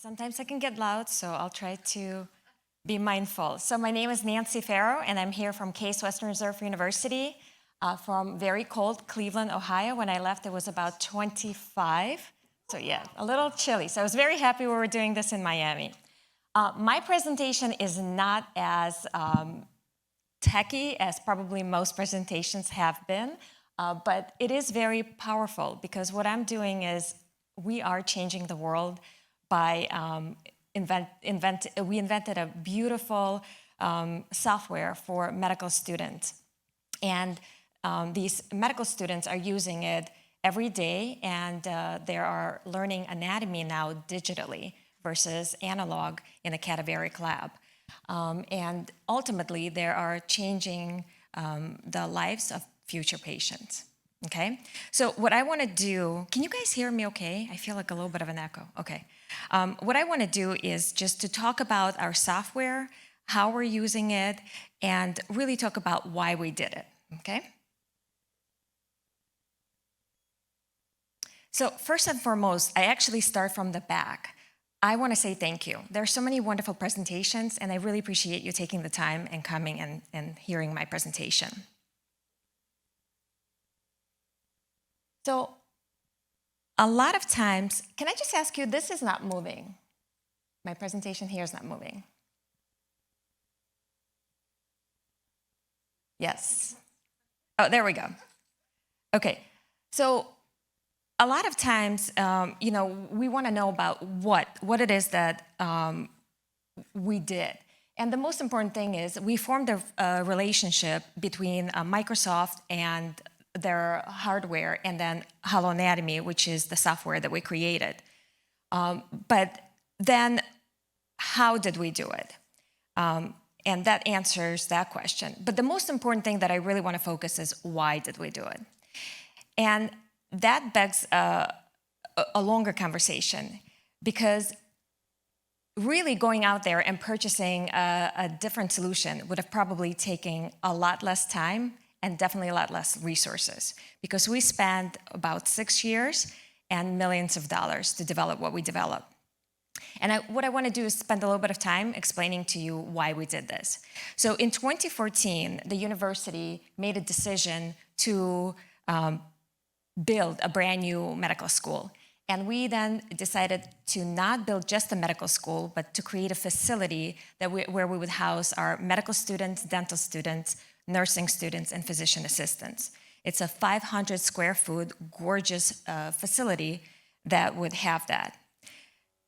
Sometimes I can get loud, so I'll try to be mindful. So my name is Nancy Farrow, and I'm here from Case Western Reserve University from very cold Cleveland, Ohio. When I left, it was about 25. So yeah, a little chilly. So I was very happy we were doing this in Miami. My presentation is not as techy as probably most presentations have been, but it is very powerful because what I'm doing is we are changing the world by we invented a beautiful software for medical students. And these medical students are using it every day, and they are learning anatomy now digitally versus analog in a cadaveric lab. And ultimately, they are changing the lives of future patients. Okay, so what I want to do, can you guys hear me okay? I feel like a little bit of an echo. Okay. What I want to do is just to talk about our software, how we're using it, and really talk about why we did it, okay? So first and foremost, I actually start from the back. I want to say thank you. There are so many wonderful presentations, and I really appreciate you taking the time and coming and hearing my presentation. So a lot of times, can I just ask you, this is not moving. My presentation here is not moving. Yes. Oh, there we go. Okay, so a lot of times, you know, we want to know about what it is that we did. And the most important thing is we formed a relationship between Microsoft and their hardware, and then HoloAnatomy, which is the software that we created. But then, how did we do it? And that answers that question. But the most important thing that I really want to focus is why did we do it? And that begs a longer conversation, because really going out there and purchasing a different solution would have probably taken a lot less time and definitely a lot less resources, because we spent about 6 years and millions of dollars to develop what we developed. And what I want to do is spend a little bit of time explaining to you why we did this. So in 2014, the university made a decision to build a brand new medical school. And we then decided to not build just a medical school, but to create a facility where we would house our medical students, dental students, nursing students, and physician assistants. It's a 500 square foot, gorgeous facility that would have that.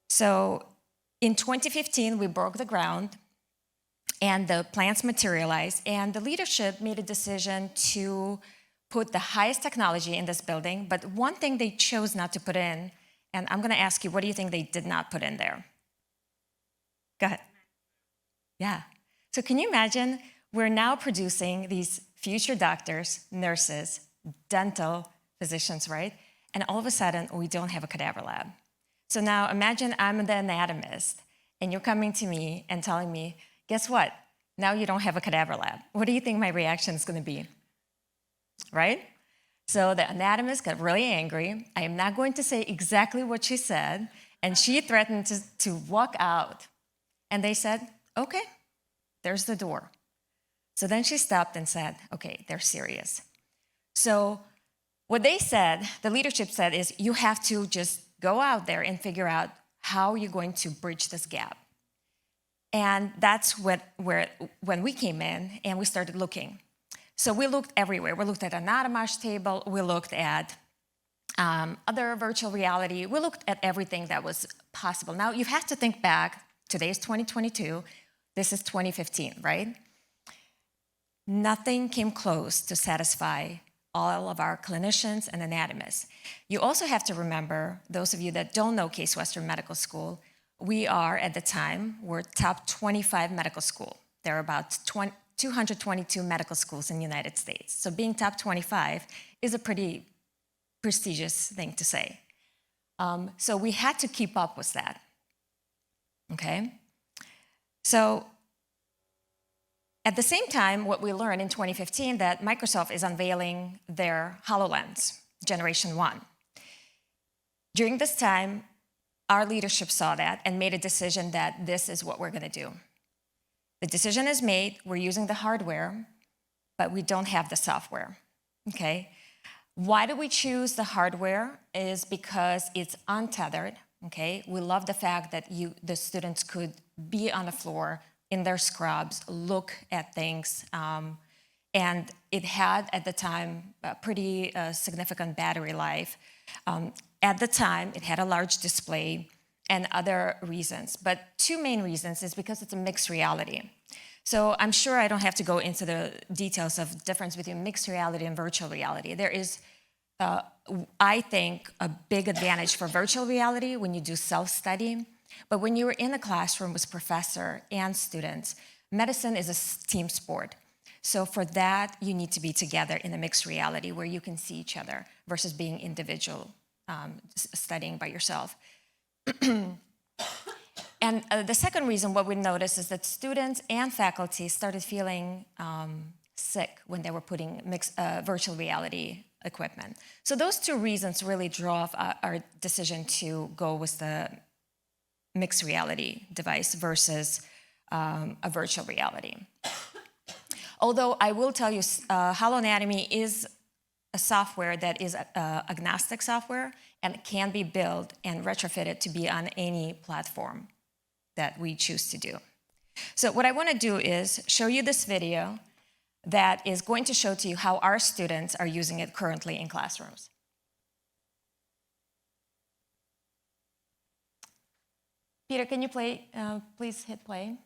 So in 2015, we broke the ground, and the plans materialized, and the leadership made a decision to put the highest technology in this building, but one thing they chose not to put in, and I'm gonna ask you, what do you think they did not put in there? Go ahead. Yeah. So can you imagine, we're now producing these future doctors, nurses, dental physicians, right? And all of a sudden, we don't have a cadaver lab. So now imagine I'm the anatomist, and you're coming to me and telling me, guess what? Now you don't have a cadaver lab. What do you think my reaction is gonna be? Right? So the anatomist got really angry. I am not going to say exactly what she said, and she threatened to walk out. And they said, okay, there's the door. So then she stopped and said, okay, they're serious. So what they said, the leadership said, is you have to just go out there and figure out how you're going to bridge this gap. And that's when we came in and we started looking. So we looked everywhere. We looked at Anatomash table, we looked at other virtual reality, we looked at everything that was possible. Now you have to think back, today is 2022, this is 2015, right? Nothing came close to satisfy all of our clinicians and anatomists. You also have to remember, those of you that don't know Case Western Medical School, we are, at the time, we're top 25 medical school. There are about 222 medical schools in the United States. So being top 25 is a pretty prestigious thing to say. So we had to keep up with that, okay? So at the same time, what we learned in 2015, that Microsoft is unveiling their HoloLens, Generation 1. During this time, our leadership saw that and made a decision that this is what we're going to do. The decision is made, we're using the hardware, but we don't have the software, okay? Why do we choose the hardware? Is because it's untethered, okay? We love the fact that the students could be on the floor in their scrubs, look at things, and it had, at the time, a pretty significant battery life. At the time, it had a large display and other reasons. But two main reasons is because it's a mixed reality. So I'm sure I don't have to go into the details of the difference between mixed reality and virtual reality. There is, I think, a big advantage for virtual reality when you do self-study. But when you're in a classroom with professor and students, medicine is a team sport. So for that, you need to be together in a mixed reality where you can see each other versus being individual, studying by yourself. And the second reason, what we noticed, is that students and faculty started feeling sick when they were putting virtual reality equipment. So those two reasons really drove our decision to go with the mixed reality device versus a virtual reality. Although I will tell you, HoloAnatomy is a software that is agnostic software, and it can be built and retrofitted to be on any platform that we choose to do. So what I want to do is show you this video that is going to show to you how our students are using it currently in classrooms. Peter, can you please hit play?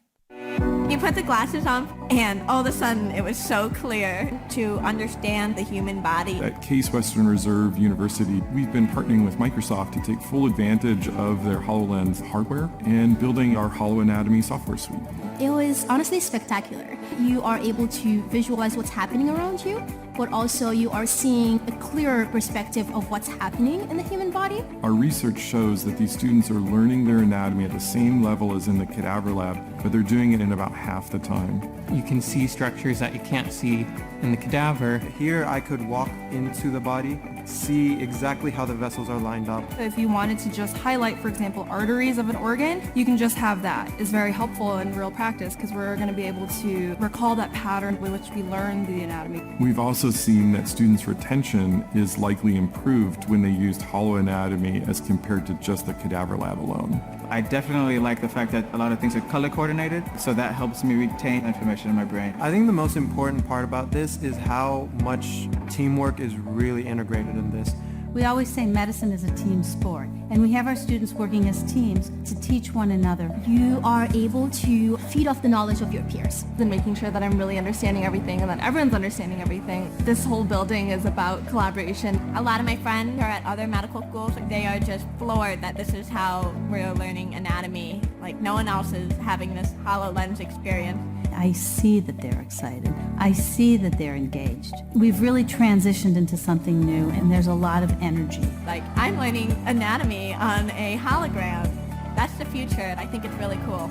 You put the glasses on, and all of a sudden it was so clear to understand the human body. At Case Western Reserve University, we've been partnering with Microsoft to take full advantage of their HoloLens hardware and building our HoloAnatomy Software suite. It was honestly spectacular. You are able to visualize what's happening around you, but also you are seeing a clearer perspective of what's happening in the human body. Our research shows that these students are learning their anatomy at the same level as in the cadaver lab, but they're doing it in about half the time. You can see structures that you can't see in the cadaver. Here I could walk into the body, see exactly how the vessels are lined up. If you wanted to just highlight, for example, arteries of an organ, you can just have that. It's very helpful in real practice because we're going to be able to recall that pattern with which we learn the anatomy. We've also seen that students' retention is likely improved when they used HoloAnatomy as compared to just the cadaver lab alone. I definitely like the fact that a lot of things are color coordinated, so that helps me retain information in my brain. I think the most important part about this is how much teamwork is really integrated in this. We always say medicine is a team sport, and we have our students working as teams to teach one another. You are able to feed off the knowledge of your peers. And making sure that I'm really understanding everything and that everyone's understanding everything. This whole building is about collaboration. A lot of my friends are at other medical schools. They are just floored that this is how we're learning anatomy. Like no one else is having this HoloLens experience. I see that they're excited. I see that they're engaged. We've really transitioned into something new, and there's a lot of energy. Like, I'm learning anatomy on a hologram. That's the future, and I think it's really cool.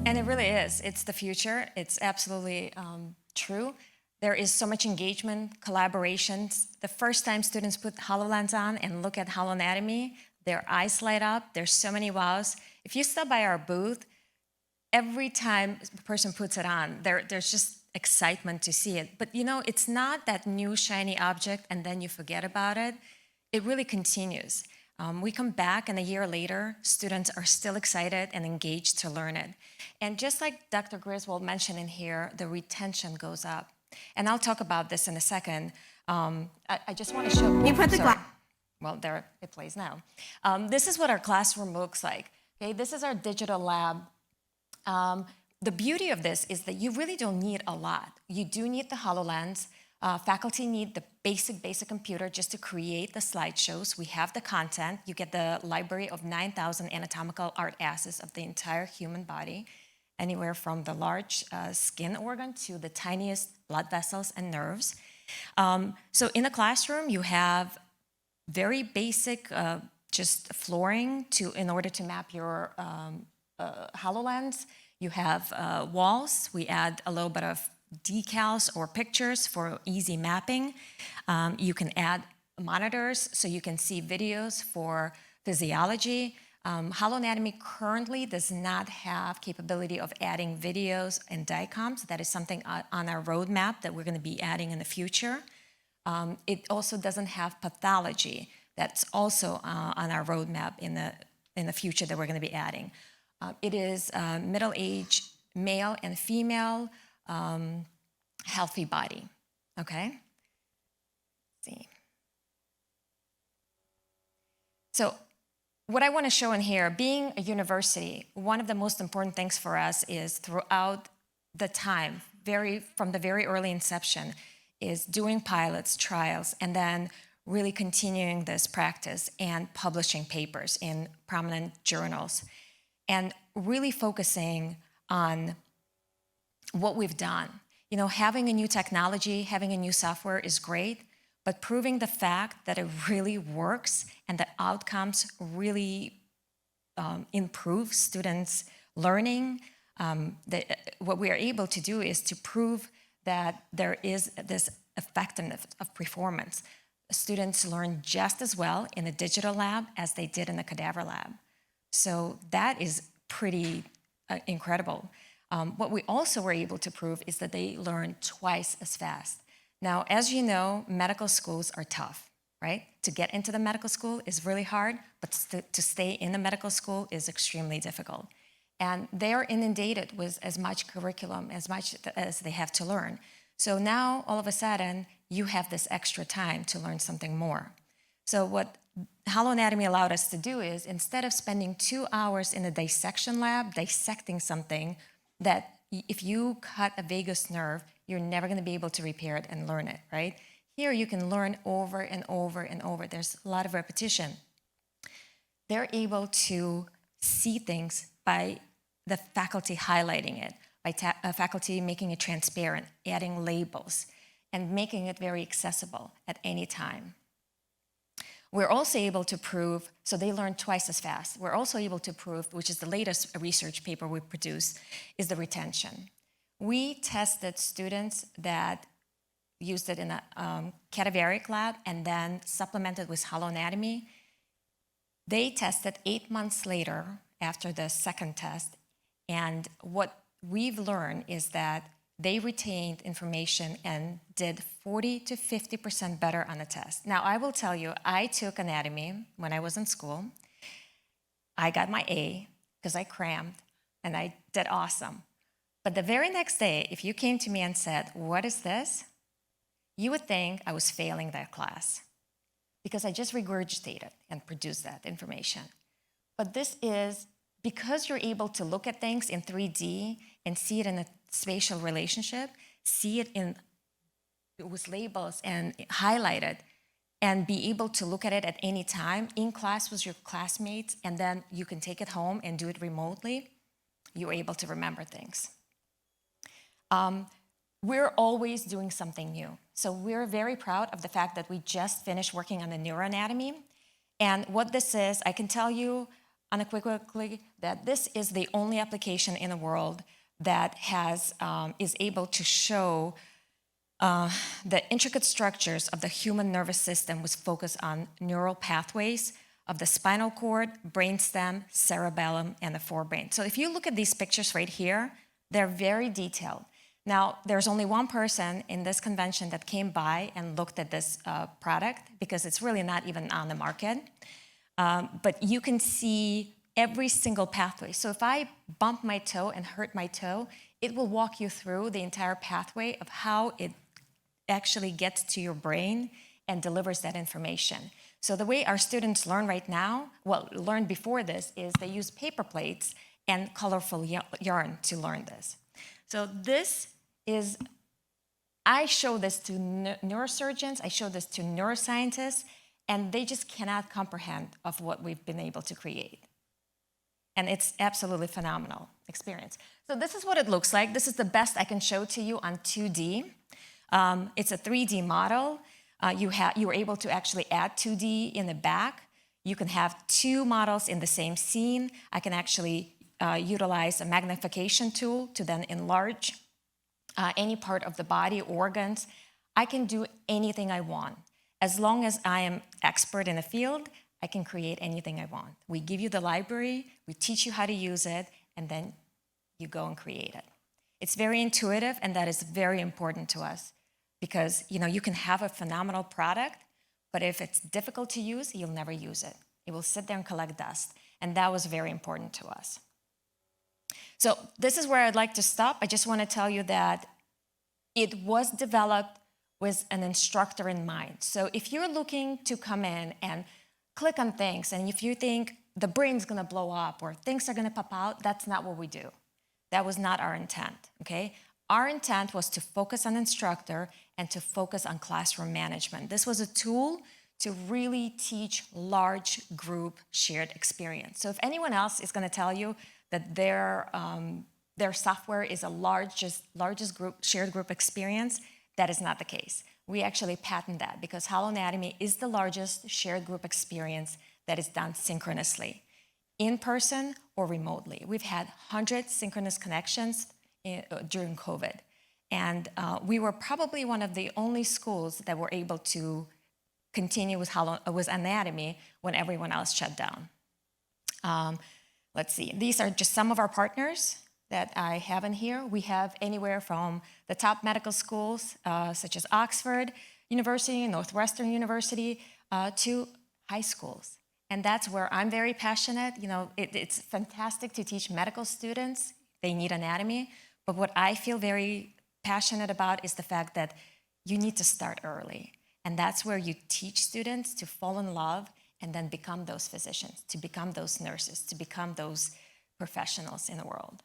And it really is. It's the future. It's absolutely true. There is so much engagement, collaborations. The first time students put HoloLens on and look at HoloAnatomy, their eyes light up. There's so many wows. If you stop by our booth, every time the person puts it on, there's just excitement to see it. But you know, it's not that new shiny object and then you forget about it. It really continues. We come back and a year later, students are still excited and engaged to learn it. And just like Dr. Griswold mentioned in here, the retention goes up. And I'll talk about this in a second. I just want to show. You put the glass. Well, there it plays now. This is what our classroom looks like. Okay, this is our digital lab. The beauty of this is that you really don't need a lot. You do need the HoloLens. Faculty need the basic computer just to create the slideshows. We have the content. You get the library of 9,000 anatomical art assets of the entire human body, anywhere from the large skin organ to the tiniest blood vessels and nerves. So in the classroom, you have very basic just flooring in order to map your HoloLens. You have walls. We add a little bit of decals or pictures for easy mapping. You can add monitors so you can see videos for physiology. HoloAnatomy currently does not have capability of adding videos and DICOMs. That is something on our roadmap that we're going to be adding in the future. It also doesn't have pathology. That's also on our roadmap in the future that we're going to be adding. It is middle-aged male and female, healthy body. Okay. Let's see. So what I want to show in here, being a university, one of the most important things for us is throughout the time, from the very early inception, is doing pilots, trials, and then really continuing this practice and publishing papers in prominent journals, and really focusing on what we've done. You know, having a new technology, having a new software is great, but proving the fact that it really works and the outcomes really improve students' learning, what we are able to do is to prove that there is this effectiveness of performance. Students learn just as well in a digital lab as they did in the cadaver lab. So that is pretty incredible. What we also were able to prove is that they learn twice as fast. Now, as you know, medical schools are tough, right? To get into the medical school is really hard, but to stay in the medical school is extremely difficult. And they are inundated with as much curriculum, as much as they have to learn. So now, all of a sudden, you have this extra time to learn something more. So what HoloAnatomy allowed us to do is, instead of spending 2 hours in a dissection lab dissecting something that if you cut a vagus nerve, you're never going to be able to repair it and learn it, right? Here you can learn over and over and over. There's a lot of repetition. They're able to see things by the faculty highlighting it, by faculty making it transparent, adding labels, and making it very accessible at any time. We're also able to prove, so they learn twice as fast. We're also able to prove, which is the latest research paper we produced, is the retention. We tested students that used it in a cadaveric lab and then supplemented with HoloAnatomy. They tested 8 months later after the second test, and what we've learned is that they retained information and did 40 to 50% better on the test. Now, I will tell you, I took anatomy when I was in school. I got my A because I crammed, and I did awesome. But the very next day, if you came to me and said, "What is this?" you would think I was failing that class because I just regurgitated and produced that information. But this is because you're able to look at things in 3D and see it in a spatial relationship, see it with labels and highlight it, and be able to look at it at any time in class with your classmates, and then you can take it home and do it remotely, you're able to remember things. We're always doing something new. So we're very proud of the fact that we just finished working on the neuroanatomy. And what this is, I can tell you unequivocally that this is the only application in the world that is able to show the intricate structures of the human nervous system with focus on neural pathways of the spinal cord, brainstem, cerebellum, and the forebrain. So if you look at these pictures right here, they're very detailed. Now, there's only one person in this convention that came by and looked at this product because it's really not even on the market. But you can see every single pathway. So if I bump my toe and hurt my toe, it will walk you through the entire pathway of how it actually gets to your brain and delivers that information. So the way our students learn right now, learned before this, is they use paper plates and colorful yarn to learn this. So this is, I show this to neurosurgeons, I show this to neuroscientists, and they just cannot comprehend of what we've been able to create. And it's absolutely phenomenal experience. So this is what it looks like. This is the best I can show to you on 2D. It's a 3D model. You were able to actually add 2D in the back. You can have two models in the same scene. I can actually utilize a magnification tool to then enlarge any part of the body, organs. I can do anything I want. As long as I am expert in the field, I can create anything I want. We give you the library, we teach you how to use it, and then you go and create it. It's very intuitive, and that is very important to us because you can have a phenomenal product, but if it's difficult to use, you'll never use it. It will sit there and collect dust, and that was very important to us. So this is where I'd like to stop. I just want to tell you that it was developed with an instructor in mind. So if you're looking to come in and click on things, and if you think the brain's gonna blow up or things are gonna pop out, that's not what we do. That was not our intent, okay? Our intent was to focus on instructor and to focus on classroom management. This was a tool to really teach large group shared experience. So if anyone else is gonna tell you that their software is a largest group, shared group experience, that is not the case. We actually patent that because HoloAnatomy is the largest shared group experience that is done synchronously, in person or remotely. We've had 100 synchronous connections during COVID. And we were probably one of the only schools that were able to continue with HoloAnatomy when everyone else shut down. Let's see, these are just some of our partners that I have in here. We have anywhere from the top medical schools, such as Oxford University, Northwestern University, to high schools. And that's where I'm very passionate. It's fantastic to teach medical students. They need anatomy. But what I feel very passionate about is the fact that you need to start early. And that's where you teach students to fall in love and then become those physicians, to become those nurses, to become those professionals in the world.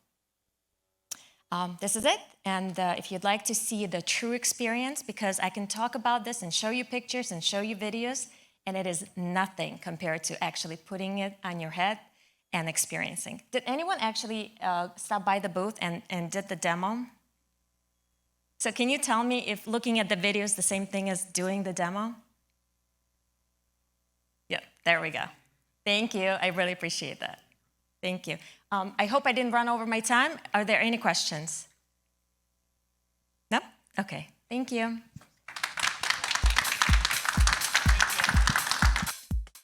This is it, and if you'd like to see the true experience, because I can talk about this and show you pictures and show you videos, and it is nothing compared to actually putting it on your head and experiencing. Did anyone actually stop by the booth and did the demo? So can you tell me if looking at the video is the same thing as doing the demo? Yeah, there we go. Thank you, I really appreciate that. Thank you. I hope I didn't run over my time. Are there any questions? No? Okay, thank you.